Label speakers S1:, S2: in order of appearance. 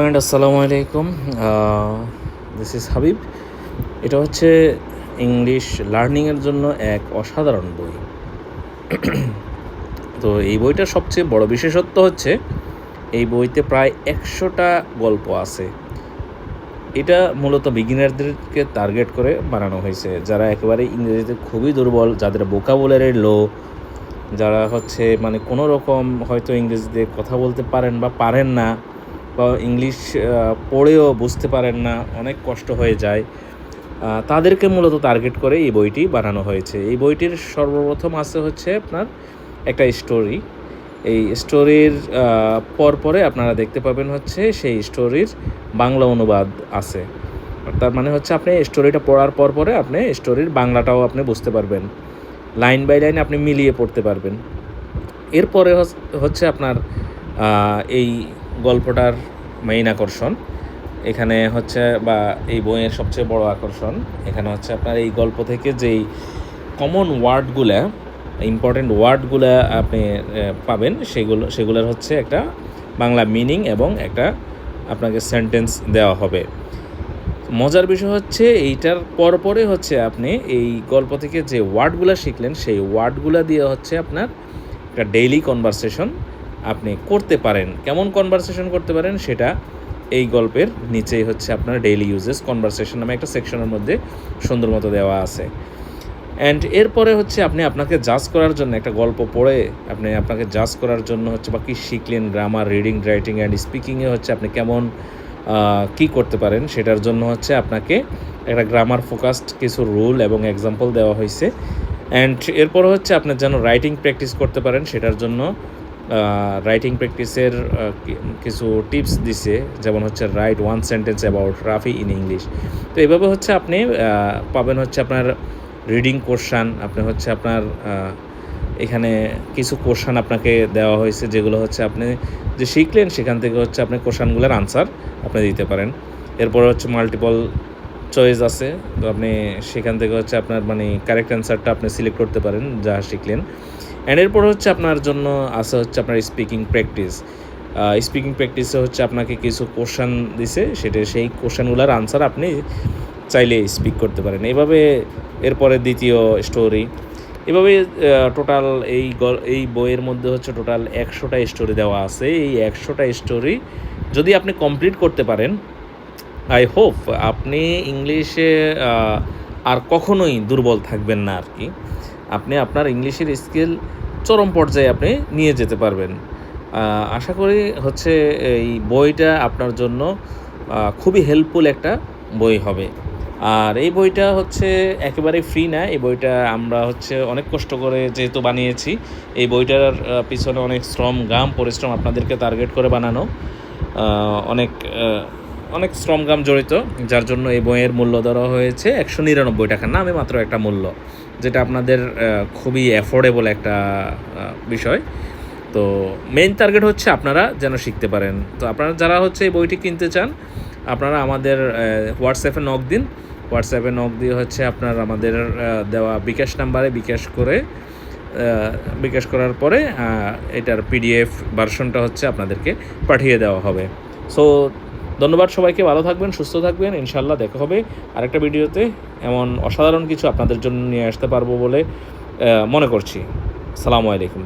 S1: And আসসালামু আলাইকুম। This is Habib. এটা হচ্ছে ইংলিশ লার্নিংয়ের জন্য এক অসাধারণ বই। তো এই বইটার সবচেয়ে বড় বিশেষত্ব হচ্ছে এই বইতে প্রায় 100টা গল্প আছে। এটা মূলত বিগিনারদেরকে টার্গেট করে বানানো হয়েছে, যারা একেবারে ইংরেজিতে খুবই দুর্বল, যাদের ভোকাবুলারি লো, যারা হচ্ছে মানে কোনো রকম হয়তো ইংরেজিতে কথা বলতে পারেন বা পারেন না, বা ইংলিশ পড়েও বুঝতে পারেন না, অনেক কষ্ট হয়ে যায়, তাদেরকে মূলত টার্গেট করে এই বইটি বানানো হয়েছে। এই বইটির সর্বপ্রথম আছে হচ্ছে আপনার একটা স্টোরি। এই স্টোরির পরে আপনারা দেখতে পাবেন হচ্ছে সেই স্টোরির বাংলা অনুবাদ আছে। তার মানে হচ্ছে আপনি স্টোরিটা পড়ার পরে আপনি স্টোরির বাংলাটাও আপনি বুঝতে পারবেন, লাইন বাই লাইন আপনি মিলিয়ে পড়তে পারবেন। এরপরে হচ্ছে আপনার এই গল্পটার মেইন আকর্ষণ এখানে হচ্ছে, বা এই বইয়ের সবচেয়ে বড় আকর্ষণ এখানে হচ্ছে আপনার এই গল্প থেকে যেই কমন ওয়ার্ডগুলা, ইম্পর্টেন্ট ওয়ার্ডগুলা আপনি পাবেন, সেগুলোর হচ্ছে একটা বাংলা মিনিং এবং একটা আপনাকে সেন্টেন্স দেওয়া হবে। মজার বিষয় হচ্ছে এইটার পরে হচ্ছে আপনি এই গল্প থেকে যে ওয়ার্ডগুলো শিখলেন সেই ওয়ার্ডগুলো দিয়ে হচ্ছে আপনার একটা ডেইলি কনভারসেশন আপনি করতে পারেন। কেমন কনভারসেশন করতে পারেন সেটা এই গল্পের নিচেই হচ্ছে আপনার ডেইলি ইউজেস কনভারসেশন নামে একটা সেকশনের মধ্যে সুন্দর মতো দেওয়া আছে। অ্যান্ড এরপরে হচ্ছে আপনি আপনাকে জাজ করার জন্য একটা গল্প পড়ে আপনাকে জাজ করার জন্য হচ্ছে বা কী শিখলেন, গ্রামার, রিডিং, রাইটিং অ্যান্ড স্পিকিংয়ে হচ্ছে আপনি কেমন কী করতে পারেন সেটার জন্য হচ্ছে আপনাকে একটা গ্রামার ফোকাসড কিছু রুল এবং এক্সাম্পল দেওয়া হয়েছে। অ্যান্ড এরপর হচ্ছে আপনি যেন রাইটিং প্র্যাকটিস করতে পারেন সেটার জন্য রাইটিং প্র্যাকটিসের কিছু টিপস দিছে, যেমন হচ্ছে right one sentence about Rafi in English. তো এইভাবে হচ্ছে আপনি পাবেন হচ্ছে আপনার রিডিং কোশ্চান, আপনি হচ্ছে আপনার এখানে কিছু কোশ্চান আপনাকে দেওয়া হয়েছে, যেগুলো হচ্ছে আপনি যে শিখলেন সেখান থেকে হচ্ছে আপনি কোশ্চানগুলোর আনসার আপনি দিতে পারেন। এরপর হচ্ছে মাল্টিপল চয়েস আছে, তো আপনি সেখান থেকে হচ্ছে আপনার মানে কারেক্ট অ্যান্সারটা আপনি সিলেক্ট করতে পারেন যা শিখলেন। অ্যান্ড এরপর হচ্ছে আপনার জন্য আছে হচ্ছে আপনার স্পিকিং প্র্যাকটিস। স্পিকিং প্র্যাকটিসে হচ্ছে আপনাকে কিছু কোশ্চান দিছে, সেই কোশ্চানগুলোর আনসার আপনি চাইলে স্পিক করতে পারেন। এইভাবে এরপরে দ্বিতীয় স্টোরি, এভাবে টোটাল এই বইয়ের মধ্যে হচ্ছে টোটাল 100টা স্টোরি দেওয়া আছে। এই 100টা স্টোরি যদি আপনি কমপ্লিট করতে পারেন, আই হোপ আপনি ইংলিশে আর কখনোই দুর্বল থাকবেন না আর কি। আপনি আপনার ইংলিশের স্কিল চরম পর্যায়ে আপনি নিয়ে যেতে পারবেন। আশা করি হচ্ছে এই বইটা আপনার জন্য খুবই হেল্পফুল একটা বই হবে। আর এই বইটা হচ্ছে একেবারে ফ্রি না, এই বইটা আমরা হচ্ছে অনেক কষ্ট করে যেহেতু বানিয়েছি, এই বইটার পিছনে অনেক শ্রম, ঘাম, পরিশ্রম আপনাদেরকে টার্গেট করে বানানো, অনেক শ্রমগাম জড়িত, যার জন্য এই বইয়ের মূল্য ধরা হয়েছে 199 টাকা, না আমি মাত্র একটা মূল্য, যেটা আপনাদের খুবই অ্যাফোর্ডেবল একটা বিষয়। তো মেইন টার্গেট হচ্ছে আপনারা যেন শিখতে পারেন। তো আপনারা যারা হচ্ছে এই বইটি কিনতে চান, আপনারা আমাদের হোয়াটসঅ্যাপে নক দিন। হোয়াটসঅ্যাপে নক দিয়ে হচ্ছে আপনার আমাদের দেওয়া বিকাশ নাম্বারে বিকাশ করার পরে এটার পিডিএফ ভার্সনটা হচ্ছে আপনাদেরকে পাঠিয়ে দেওয়া হবে। সো ধন্যবাদ সবাইকে, ভালো থাকবেন, সুস্থ থাকবেন, ইনশাল্লাহ দেখা হবে আরেকটা ভিডিওতে। এমন অসাধারণ কিছু আপনাদের জন্য নিয়ে আসতে পারবো বলে মনে করছি। আসসালামু আলাইকুম।